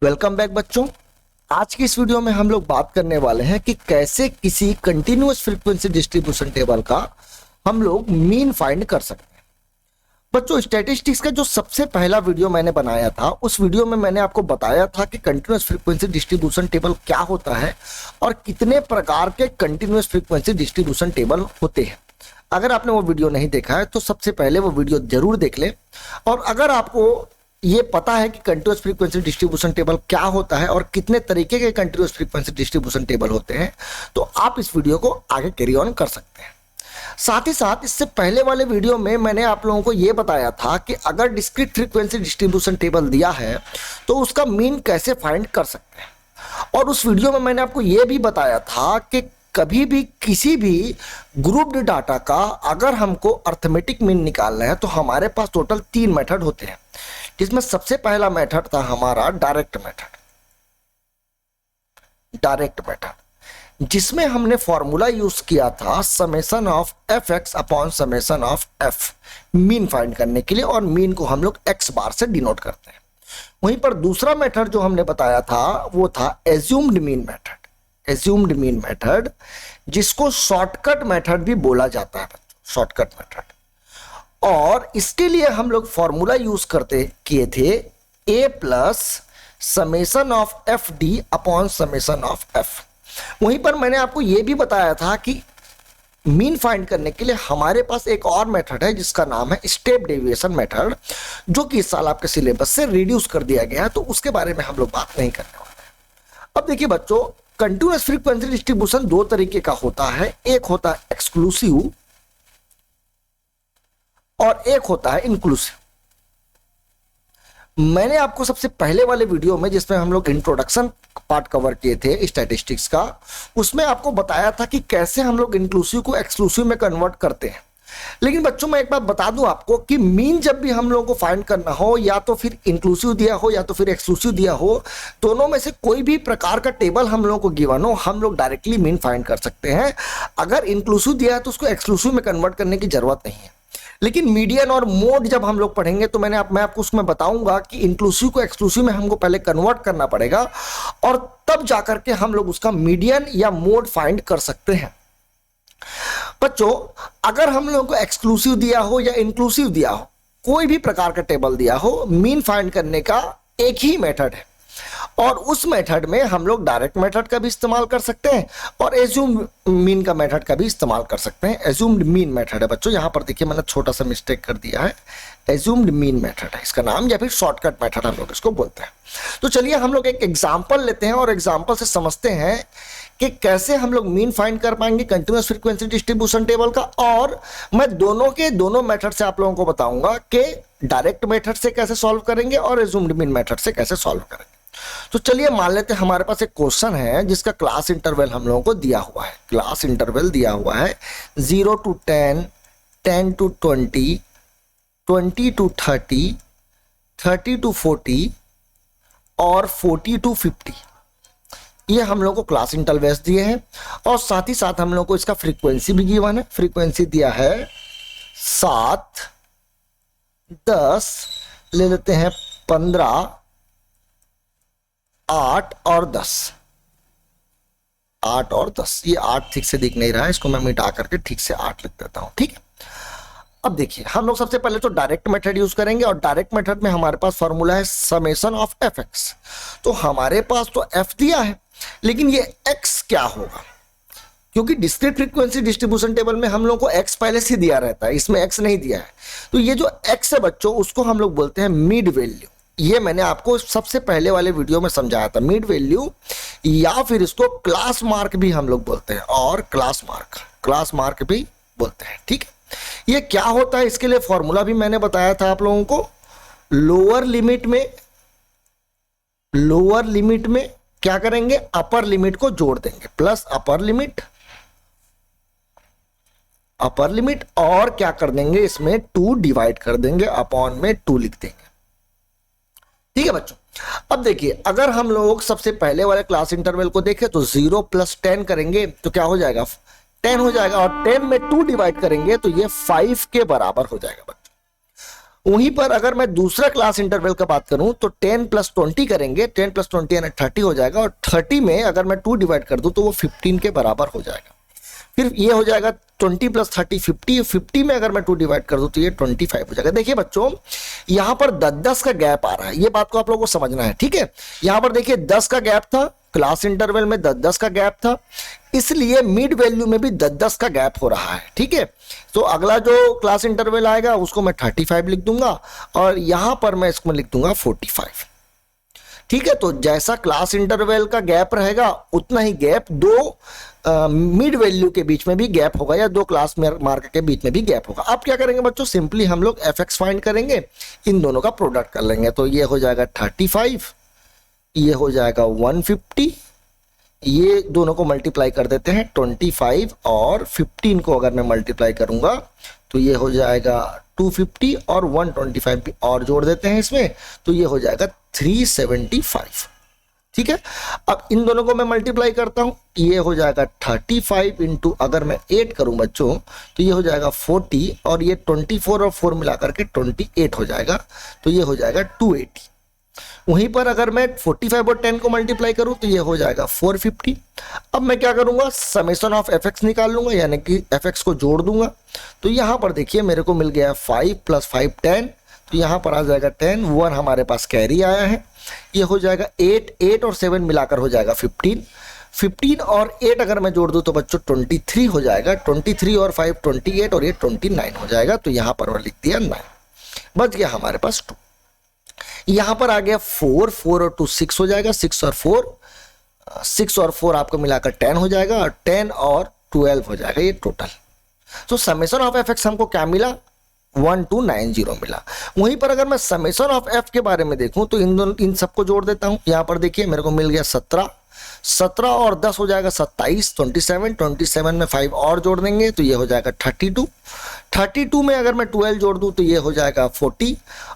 Welcome back बच्चों। आज की इस वीडियो में हम लोग बात करने वाले हैं कि कैसे किसी कंटिन्यूअस फ्रीक्वेंसी डिस्ट्रीब्यूशन टेबल का हम लोग मीन फाइंड कर सकते हैं। बच्चों, स्टैटिस्टिक्स का जो सबसे पहला वीडियो मैंने बनाया था, उस वीडियो में मैंने आपको बताया था कि कंटिन्यूअस फ्रीक्वेंसी डिस्ट्रीब्यूशन टेबल क्या होता है और कितने प्रकार के कंटिन्यूअस फ्रीक्वेंसी डिस्ट्रीब्यूशन टेबल होते हैं। अगर आपने वो वीडियो नहीं देखा है तो सबसे पहले वो वीडियो जरूर देख लें। और अगर आपको ये पता है कि कंटिन्यूअस फ्रीक्वेंसी डिस्ट्रीब्यूशन टेबल क्या होता है और कितने तरीके के कंटिन्यूअस फ्रीक्वेंसी डिस्ट्रीब्यूशन टेबल होते हैं, तो आप इस वीडियो को आगे कैरी ऑन कर सकते हैं। साथ ही साथ इससे पहले वाले वीडियो में मैंने आप लोगों को यह बताया था कि अगर डिस्क्रीट फ्रीक्वेंसी डिस्ट्रीब्यूशन टेबल दिया है तो उसका मीन कैसे फाइंड कर सकते हैं। और उस वीडियो में मैंने आपको यह भी बताया था कि कभी भी किसी भी ग्रुप्ड डाटा का अगर हमको अर्थमेटिक मीन निकालना है तो हमारे पास टोटल 3 मेथड होते हैं, जिसमें सबसे पहला मेथड था हमारा डायरेक्ट मेथड, जिसमें हमने फॉर्मूला यूज किया था summation of F x upon summation of F, mean find करने के लिए, और मीन को हम लोग एक्स बार से डिनोट करते हैं। वहीं पर दूसरा मेथड जो हमने बताया था वो था एज्यूम्ड मीन मेथड, जिसको शॉर्टकट मेथड भी बोला जाता है बच्चों, शॉर्टकट मेथड। और इसके लिए हम लोग फॉर्मूला यूज किए थे A plus summation of F D upon summation of F. वहीं पर मैंने आपको यह भी बताया था कि मीन फाइंड करने के लिए हमारे पास एक और मेथड है जिसका नाम है स्टेप डेविएशन मेथड, जो कि इस साल आपके सिलेबस से रिड्यूस कर दिया गया है, तो उसके बारे में हम लोग बात नहीं करने वाले हैं। अब देखिए बच्चों, कंटिन्यूअस फ्रीक्वेंसी डिस्ट्रीब्यूशन 2 तरीके का होता है, एक होता है एक्सक्लूसिव और एक होता है इंक्लूसिव। मैंने आपको सबसे पहले वाले वीडियो में, जिसमें हम लोग इंट्रोडक्शन पार्ट कवर किए थे स्टैटिस्टिक्स का, उसमें आपको बताया था कि कैसे हम लोग इंक्लूसिव को एक्सक्लूसिव में कन्वर्ट करते हैं। लेकिन बच्चों, मैं एक बात बता दूं आपको कि मीन जब भी हम लोगों को फाइंड करना हो, या तो फिर इंक्लूसिव दिया हो या तो फिर एक्सक्लूसिव दिया हो, दोनों में से कोई भी प्रकार का टेबल हम लोगों को गिवन हो, हम लोग डायरेक्टली मीन फाइंड कर सकते हैं। अगर इंक्लूसिव दिया है तो उसको एक्सक्लूसिव में कन्वर्ट करने की जरूरत नहीं है। लेकिन मीडियन और मोड जब हम लोग पढ़ेंगे तो मैं आपको उसमें बताऊंगा कि इंक्लूसिव को एक्सक्लूसिव में हमको पहले कन्वर्ट करना पड़ेगा और तब जाकर के हम लोग उसका मीडियन या मोड फाइंड कर सकते हैं। बच्चों, अगर हम लोगों को एक्सक्लूसिव दिया हो या इंक्लूसिव दिया हो, कोई भी प्रकार का टेबल दिया हो, मीन फाइंड करने का एक ही मेथड है, और उस मेथड में हम लोग डायरेक्ट मेथड का भी इस्तेमाल कर सकते हैं और एज्यूम्ड मीन का मेथड का भी इस्तेमाल कर सकते हैं। एज्यूम्ड मीन मेथड है बच्चों, यहां पर देखिए मैंने छोटा सा मिस्टेक कर दिया है, एज्यूम्ड मीन मेथड है इसका नाम, या फिर शॉर्टकट मेथड हम लोग इसको बोलते हैं। तो चलिए हम लोग एक एग्जाम्पल लेते हैं और एग्जाम्पल से समझते हैं कि कैसे हम लोग मीन फाइंड कर पाएंगे कंटिन्यूअस फ्रीक्वेंसी डिस्ट्रीब्यूशन टेबल का। और मैं दोनों मेथड से आप लोगों को बताऊंगा कि डायरेक्ट मेथड से कैसे सॉल्व करेंगे और एज्यूम्ड मीन मेथड से कैसे सॉल्व करेंगे। तो चलिए मान लेते हैं हमारे पास एक क्वेश्चन है जिसका क्लास इंटरवल हम लोगों को दिया हुआ है। क्लास इंटरवल दिया हुआ है 0 to 10, 10 to 20, 20 to 30, 30 to 40 और 40 to 50। ये हम लोग को क्लास इंटरवल्स दिए हैं और साथ ही साथ हम लोग को इसका फ्रीक्वेंसी भी गिवन है। फ्रीक्वेंसी दिया है 7, 10, ले लेते हैं 15, 8 और 10। 8 और 10, ये 8 ठीक से दिख नहीं रहा है, इसको मैं मिटा करके ठीक से 8 लिख देता हूं, ठीक है। अब देखिए हम लोग सबसे पहले तो डायरेक्ट मेथड यूज करेंगे और डायरेक्ट मेथड में हमारे पास फॉर्मूला है समेशन ऑफ एफ एक्स। तो हमारे पास तो एफ दिया है, लेकिन ये एक्स क्या होगा, क्योंकि डिस्क्रीट फ्रीक्वेंसी डिस्ट्रीब्यूशन टेबल में हम लोग को एक्स पहले से दिया रहता है, इसमें एक्स नहीं दिया है। तो ये जो एक्स है बच्चों, उसको हम लोग बोलते हैं मिड वैल्यू। ये मैंने आपको सबसे पहले वाले वीडियो में समझाया था, मिड वैल्यू, या फिर इसको क्लास मार्क भी हम लोग बोलते हैं, और क्लास मार्क भी बोलते हैं, ठीक है। ये क्या होता है, इसके लिए फॉर्मूला भी मैंने बताया था आप लोगों को। लोअर लिमिट में क्या करेंगे, अपर लिमिट को जोड़ देंगे, प्लस अपर लिमिट और क्या कर देंगे, इसमें 2 डिवाइड कर देंगे, अपॉन में 2 लिख देंगे, ठीक है बच्चों। अब देखिए अगर हम लोग सबसे पहले वाले क्लास इंटरवल को देखें तो 0 + 10 करेंगे तो क्या हो जाएगा, 10 हो जाएगा, और 10 में 2 डिवाइड करेंगे तो ये 5 के बराबर हो जाएगा बच्चों। वहीं पर अगर मैं दूसरा क्लास इंटरवल का बात करूं तो 10 प्लस 20 करेंगे, 10 प्लस 20 यानी 30 हो जाएगा, और 30 में अगर मैं 2 डिवाइड कर दूं तो वो 15 के बराबर हो जाएगा। फिर ये हो जाएगा 20 प्लस 30 50, 50 में अगर मैं 2 डिवाइड कर दूं तो ये 25 हो जाएगा। देखिए बच्चों, यहां पर 10-10 का गैप आ रहा है, ये बात को आप लोगों को समझना है, ठीक है। यहां पर देखिए 10 का गैप था, क्लास इंटरवल में 10-10 का गैप था, इसलिए मिड वैल्यू में भी 10-10 का गैप हो रहा है, ठीक है। तो अगला जो क्लास इंटरवल आएगा उसको मैं 35 लिख दूंगा, और यहां पर मैं इसको लिख दूंगा 45, ठीक है। तो जैसा क्लास इंटरवल का गैप रहेगा उतना ही गैप दो मिड वैल्यू के बीच में भी गैप होगा, या दो क्लास मार्क के बीच में भी गैप होगा। अब क्या करेंगे बच्चों, सिंपली हम लोग fx फाइंड करेंगे, इन दोनों का प्रोडक्ट कर लेंगे। तो ये हो जाएगा 35, ये हो जाएगा 150, ये दोनों को मल्टीप्लाई कर देते हैं, 25 और 15 को अगर मैं मल्टीप्लाई करूंगा तो ये हो जाएगा 250, और 125 भी और जोड़ देते हैं इसमें, तो ये हो जाएगा 375, ठीक है। अब इन दोनों को मैं मल्टीप्लाई करता हूं, ये हो जाएगा 35 इंटू अगर मैं 8 करूं बच्चों तो ये हो जाएगा 40, और ये 24 और 4 मिलाकर के 28 हो जाएगा, तो ये हो जाएगा 280। वहीं पर अगर मैं 45 और 10 को मल्टीप्लाई करूं तो ये हो जाएगा 450। अब मैं क्या करूंगा, समेशन ऑफ fx निकाल लूंगा, यानी कि fx को जोड़ दूंगा। तो यहां पर देखिए मेरे को मिल गया 5 + 5 10, तो यहां पर आ जाएगा 10, 1 हमारे पास कैरी आया है, ये हो जाएगा 8 और 7 मिलाकर हो जाएगा 15, 15 और 8 अगर मैं जोड़ दूं तो बच्चों 23 हो जाएगा, 23 और 5 28, और ये 29 हो जाएगा। तो यहां पर मैं लिख दिया 9, बच गया हमारे पास 2। यहां पर आ गया 4 और 2 6 हो जाएगा, 6 और 4 आपको मिलाकर 10 हो जाएगा, और 10 और 12 हो जाएगा ये टोटल। तो समेशन ऑफ fx हमको क्या मिला, 1290 मिला। वहीं पर अगर मैं समेशन ऑफ f के बारे में देखूं तो इन सबको जोड़ देता हूं। यहां पर देखिए मेरे को मिल गया 17 और 10 हो जाएगा 27, 27 में 5 और जोड़ देंगे तो ये हो जाएगा 32 में अगर मैं 12 जोड़ दूं तो ये हो जाएगा 40,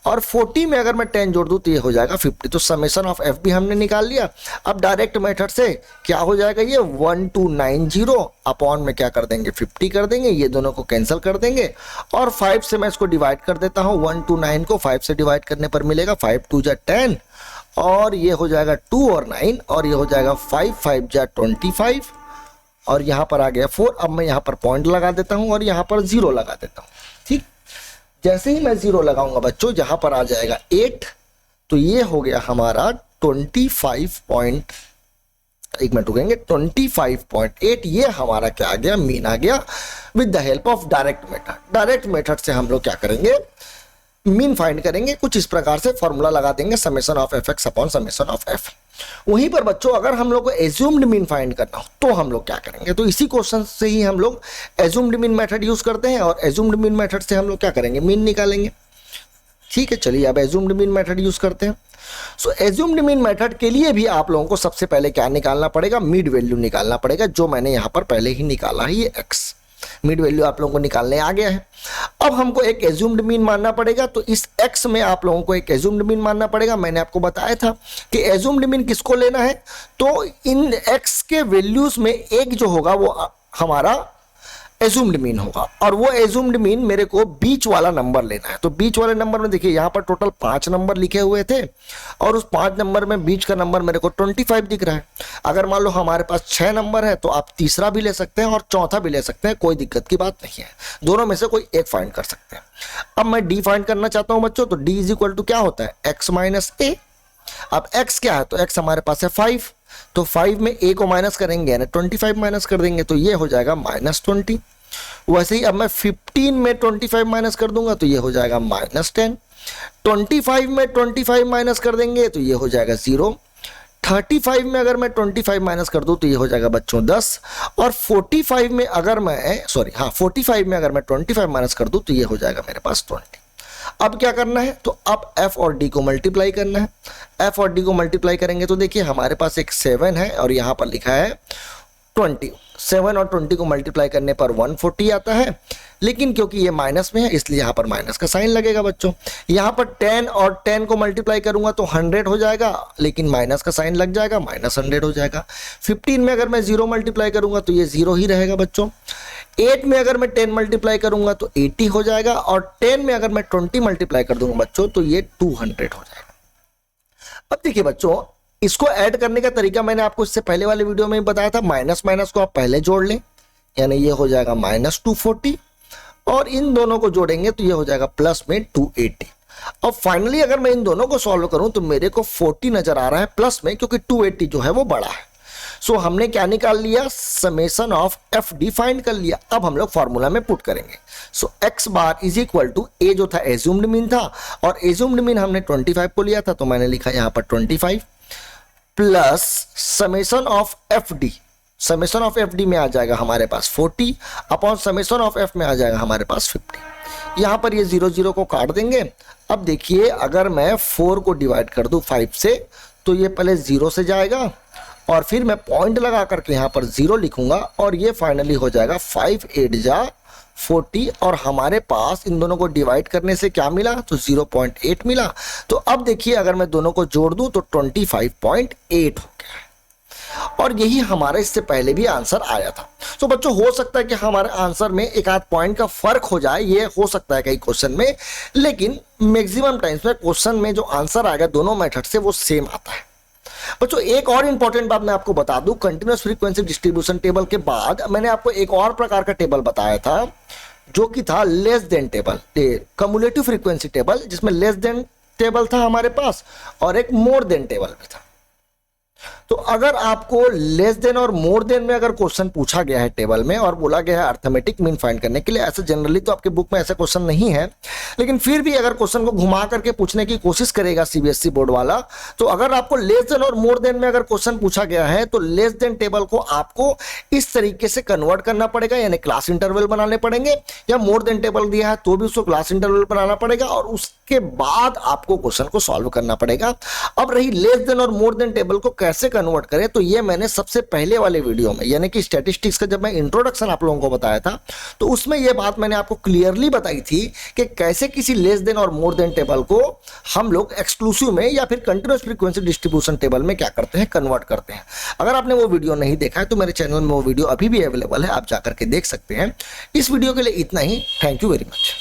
और 40 में अगर मैं 10 जोड़ दूं तो ये हो जाएगा 50। तो समेशन ऑफ f भी हमने निकाल लिया। अब डायरेक्ट मेथड से क्या हो जाएगा, ये 1290 अपॉन में क्या कर देंगे 50 कर देंगे, ये दोनों को कैंसिल कर देंगे, और 5 से मैं इसको डिवाइड कर देता हूं। 129 को 5 से डिवाइड करने पर मिलेगा 5 2 जा 10, और ये हो जाएगा 2 और 9, और ये हो जाएगा 5 5 जा 25, और यहां पर आ गया 4। अब मैं यहां पर पॉइंट लगा देता हूं और यहां पर 0 लगा देता हूं, ठीक। जैसे ही मैं 0 लगाऊंगा बच्चों, जहां पर आ जाएगा 8, तो ये हो गया हमारा 25.8, ये हमारा क्या आ गया, मीन आ गया with the help of direct method. Direct method से हम लोग क्या करेंगे, मीन फाइंड करेंगे। कुछ इस प्रकार से फॉर्मूला लगा देंगे, summation of fx upon summation of f। वहीं पर बच्चों अगर हम लोग को एज्यूम्ड मीन फाइंड करना हो तो हम लोग क्या करेंगे, तो इसी क्वेश्चन से ही हम लोग एज्यूम्ड मीन मेथड यूज करते हैं, और एज्यूम्ड मीन मेथड से हम लोग क्या करेंगे, मीन निकालेंगे, ठीक है। चलिए अब एज्यूम्ड मीन मेथड यूज करते हैं। सो एज्यूम्ड मीन मेथड के लिए भी आप लोगों को सबसे पहले क्या निकालना पड़ेगा, मिड वैल्यू निकालना पड़ेगा, जो मैंने यहां पर पहले ही निकाला है, ये x मिड वैल्यू आप लोगों को निकालने आ गया है। अब हमको एक एज्यूम्ड मीन मानना पड़ेगा, तो इस x में आप लोगों को एक एज्यूम्ड मीन मानना पड़ेगा। मैंने आपको बताया था कि एज्यूम्ड मीन किसको लेना है, तो इन x के वैल्यूज में एक जो होगा वो हमारा एज्यूम्ड मीन होगा, और वो एज्यूम्ड मीन मेरे को बीच वाला नंबर लेना है। तो बीच वाले नंबर में देखिए यहाँ पर टोटल 5 नंबर लिखे हुए थे, और उस 5 नंबर में बीच का नंबर मेरे को 25 दिख रहा है। अगर मान लो हमारे पास 6 नंबर है तो आप तीसरा भी ले सकते हैं और चौथा भी ले सकते हैं, कोई दिक्कत की बात नहीं है, दोनों में से कोई एक फाइंड कर सकते हैं। अब मैं डी फाइंड करना चाहता हूं बच्चों, तो डी इज इक्वल टू क्या होता है, x माइनस ए। अब x क्या है, तो x हमारे पास है 5, तो 5 में a को माइनस करेंगे यानी 25 माइनस कर देंगे, तो ये हो जाएगा -20। वैसे ही अब मैं 15 में 25 माइनस कर दूंगा तो ये हो जाएगा -10। 25 में 25 माइनस कर देंगे तो ये हो जाएगा 0। 35 में अगर मैं 25 माइनस कर दूं तो ये हो जाएगा बच्चों 10, और 45 में अगर मैं 45 में अगर मैं 25 माइनस कर दूं तो ये हो जाएगा मेरे पास 20। अब क्या करना है, तो अब f और d को मल्टीप्लाई करना है। f और d को मल्टीप्लाई करेंगे तो देखिए हमारे पास एक 7 है, और यहां पर लिखा है 20, 7 और 20 को मल्टीप्लाई करने पर 140 आता है, लेकिन क्योंकि ये माइनस में है इसलिए यहाँ पर माइनस का साइन लगेगा बच्चों। यहाँ पर 10 और 10 को मल्टीप्लाई करूंगा तो 100 हो जाएगा, लेकिन माइनस का साइन लग जाएगा, -100 हो जाएगा। 15 में अगर मैं 0 मल्टीप्लाई करूंगा तो ये 0 ही रहेगा बच्चों। 8 में अगर मैं 10 मल्टीप्लाई करूंगा तो 80 हो जाएगा, और 10 में अगर मैं 20 मल्टीप्लाई कर दूंगा बच्चों तो ये 200 हो जाएगा। अब देखिए बच्चों, इसको ऐड करने का तरीका मैंने आपको इससे पहले वाले वीडियो में बताया था। माइनस माइनस को आप पहले जोड़ लें, यानी ये हो जाएगा -240, और इन दोनों को जोड़ेंगे तो ये हो जाएगा प्लस में 280। अब फाइनली अगर मैं इन दोनों को सॉल्व करूं तो मेरे को 40 नजर आ रहा है प्लस में, क्योंकि 280 जो है वो बड़ा है। सो हमने क्या निकाल लिया, summation of F D find कर लिया। अब हम लोग फॉर्मूला में पुट करेंगे। So X bar is equal to, A जो था एज्यूम्ड मीन था, और एज्यूम्ड मीन हमने 25 को लिया था, तो मैंने लिखा यहाँ पर 25 plus summation of F D. Summation of F D में आ जाएगा हमारे पास 40 अपॉन समेशन ऑफ एफ में आ जाएगा हमारे पास 50। यहाँ पर ये 0 0 को काट देंगे। अब देखिए, अगर मैं 4 को डिवाइड कर दूं 5 से तो ये पहले 0 से जाएगा, और फिर मैं पॉइंट लगा करके यहाँ पर 0 लिखूंगा, और ये फाइनली हो जाएगा 5 8 जा 40, और हमारे पास इन दोनों को डिवाइड करने से क्या मिला, तो 0.8 मिला। तो अब देखिए, अगर मैं दोनों को जोड़ दूं तो 25.8 हो गया, और यही हमारा इससे पहले भी आंसर आया था। तो बच्चों, हो सकता है कि हमारे आंसर में एक आध पॉइंट का फर्क हो जाए, ये हो सकता है कई क्वेश्चन में, लेकिन मैक्सिमम टाइम्स में क्वेश्चन में जो आंसर आएगा दोनों मेथड से वो सेम आता है। बच्चों, एक और इंपॉर्टेंट बात मैं आपको बता दूं, कंटीन्यूअस फ्रीक्वेंसी डिस्ट्रीब्यूशन टेबल के बाद मैंने आपको एक और प्रकार का टेबल बताया था, जो कि था less than table, cumulative frequency table, जिसमें लेस देन टेबल था हमारे पास और एक मोर देन टेबल भी था। तो अगर आपको लेस देन और मोर देन में अगर क्वेश्चन पूछा गया है टेबल में और बोला गया है अर्थमेटिक मीन फाइंड करने के लिए, ऐसे जनरली तो आपके बुक में ऐसा क्वेश्चन नहीं है, लेकिन फिर भी अगर क्वेश्चन को घुमा करके पूछने की कोशिश करेगा सीबीएसई बोर्ड वाला, तो अगर आपको लेस देन और मोर देन में अगर क्वेश्चन पूछा गया है तो लेस देन टेबल को आपको इस तरीके से कन्वर्ट करना पड़ेगा, यानी क्लास इंटरवल बनाने पड़ेंगे, या मोर देन टेबल दिया है तो भी उसको क्लास इंटरवल बनाना पड़ेगा, और उसके बाद आपको क्वेश्चन को सॉल्व करना पड़ेगा। अब रही लेस देन और मोर देन टेबल को कैसे कन्वर्ट करें, तो ये मैंने सबसे पहले वाले वीडियो में, यानी कि स्टैटिस्टिक्स का जब मैं इंट्रोडक्शन आप लोगों को बताया था, तो उसमें ये बात मैंने आपको क्लियरली बताई थी कि कैसे किसी लेस देन और मोर देन टेबल को हम लोग एक्सक्लूसिव में या फिर कंटीन्यूअस फ्रीक्वेंसी डिस्ट्रीब्यूशन टेबल में क्या करते हैं, कन्वर्ट करते हैं। अगर आपने वो वीडियो नहीं देखा है तो मेरे चैनल में वो वीडियो अभी भी अवेलेबल है, आप जाकर के देख सकते हैं। इस वीडियो के लिए इतना ही। Thank you very much.